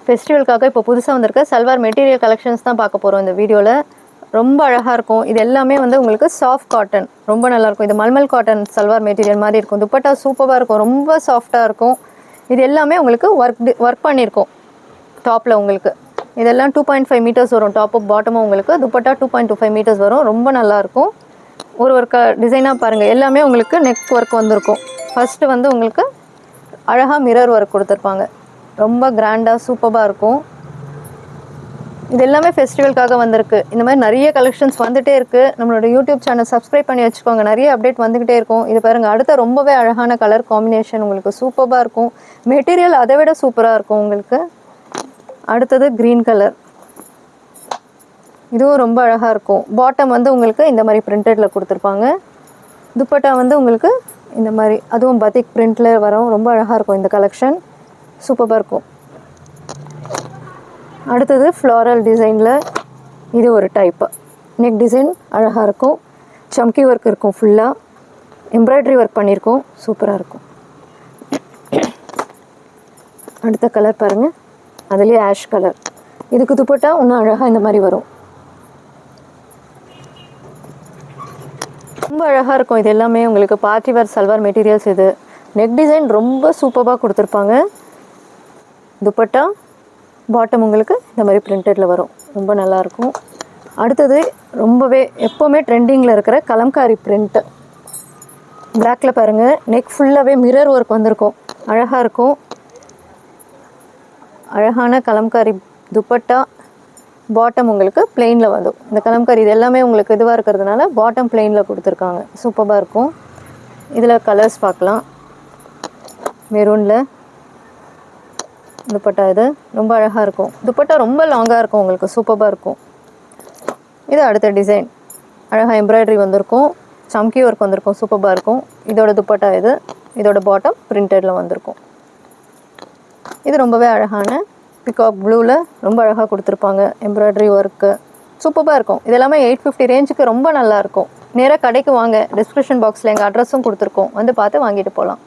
ஃபெஸ்டிவலுக்காக இப்போ புதுசாக வந்திருக்க சல்வார் மெட்டீரியல் கலெக்ஷன்ஸ் தான் பார்க்க போகிறோம் இந்த வீடியோவில். ரொம்ப அழகாக இருக்கும். இது எல்லாமே வந்து உங்களுக்கு சாஃப்ட் காட்டன், ரொம்ப நல்லாயிருக்கும். இது மல்மல் காட்டன் சல்வார் மெட்டீரியல் மாதிரி இருக்கும். துப்பட்டா சூப்பராக இருக்கும், ரொம்ப சாஃப்டாக இருக்கும். இது எல்லாமே உங்களுக்கு ஒர்க் பண்ணியிருக்கோம் டாப்பில் உங்களுக்கு. இதெல்லாம் 2.5 மீட்டர்ஸ் வரும் டாப்பும் பாட்டமும் உங்களுக்கு. துப்பட்டா 2.25 மீட்டர்ஸ் வரும். ரொம்ப நல்லாயிருக்கும். ஒரு டிசைனாக பாருங்கள். எல்லாமே உங்களுக்கு நெக் ஒர்க் வந்திருக்கும். ஃபஸ்ட்டு வந்து உங்களுக்கு அழகாக மிரர் ஒர்க் கொடுத்துருப்பாங்க. ரொம்ப கிராண்டாக சூப்பராக இருக்கும். இது எல்லாமே ஃபெஸ்டிவலுக்காக வந்திருக்கு. இந்த மாதிரி நிறைய கலெக்ஷன்ஸ் வந்துகிட்டே இருக்குது. நம்மளோட யூடியூப் சேனல் சப்ஸ்கிரைப் பண்ணி வச்சுக்கோங்க. நிறைய அப்டேட் வந்துக்கிட்டே இருக்கும். இது பாருங்கள், அடுத்த ரொம்பவே அழகான கலர் காம்பினேஷன் உங்களுக்கு சூப்பராக இருக்கும். மெட்டீரியல் அதை விட சூப்பராக இருக்கும் உங்களுக்கு. அடுத்தது க்ரீன் கலர், இதுவும் ரொம்ப அழகாக இருக்கும். பாட்டம் வந்து உங்களுக்கு இந்த மாதிரி பிரிண்டடில் கொடுத்துருப்பாங்க. துப்பட்டா வந்து உங்களுக்கு இந்த மாதிரி, அதுவும் பத்திக் பிரிண்டில் வரும். ரொம்ப அழகாக இருக்கும் இந்த கலெக்ஷன், சூப்பராக இருக்கும். அடுத்தது ஃப்ளாரல் டிசைனில் இது ஒரு டைப்பு. நெக் டிசைன் அழகாக இருக்கும். சம்கி ஒர்க் இருக்கும், ஃபுல்லாக எம்ப்ராய்டரி ஒர்க் பண்ணியிருக்கோம், சூப்பராக இருக்கும். அடுத்த கலர் பாருங்கள், அதுலேயே ஆஷ் கலர். இதுக்கு துப்பட்டா இன்னும் அழகாக இந்த மாதிரி வரும். ரொம்ப அழகாக இருக்கும். இது எல்லாமே உங்களுக்கு பார்ட்டி வேர் சல்வார் மெட்டீரியல்ஸ். இது நெக் டிசைன் ரொம்ப சூப்பராக கொடுத்துருப்பாங்க. துப்பட்டா பாட்டம் உங்களுக்கு இந்த மாதிரி பிரிண்டடில் வரும். ரொம்ப நல்லாயிருக்கும். அடுத்தது ரொம்பவே எப்போவுமே ட்ரெண்டிங்கில் இருக்கிற கலம்காரி பிரிண்ட்டு. பிளாக்கில் பாருங்கள், நெக் ஃபுல்லாகவே மிரர் ஒர்க் வந்திருக்கும். அழகாக இருக்கும். அழகான கலம்காரி துப்பட்டா. பாட்டம் உங்களுக்கு பிளெயினில் வரும். இந்த கலம்காரி இது எல்லாமே உங்களுக்கு இதுவாக இருக்கிறதுனால பாட்டம் பிளெயினில் கொடுத்துருக்காங்க. சூப்பராக இருக்கும். இதில் கலர்ஸ் பார்க்கலாம். மெரூனில் துப்பட்டா, இது ரொம்ப அழகாக இருக்கும். துப்பட்டா ரொம்ப லாங்காக இருக்கும் உங்களுக்கு, சூப்பராக இருக்கும். இது அடுத்த டிசைன், அழகாக எம்ப்ராய்டரி வந்திருக்கும், சம்கி ஒர்க் வந்திருக்கும், சூப்பராக இருக்கும். இதோட துப்பட்டா இது. இதோட பாட்டம் பிரிண்டடில் வந்திருக்கும். இது ரொம்பவே அழகான பிகாக் ப்ளூவில் ரொம்ப அழகாக கொடுத்துருப்பாங்க. எம்ப்ராய்டரி ஒர்க்கு சூப்பராக இருக்கும். இது எல்லாமே 850 ரேஞ்சுக்கு ரொம்ப நல்லாயிருக்கும். நேராக கடைக்கு வாங்க. டிஸ்கிரிப்ஷன் பாக்ஸில் எங்கள் அட்ரஸும் கொடுத்துருக்கோம், வந்து பார்த்து வாங்கிட்டு போகலாம்.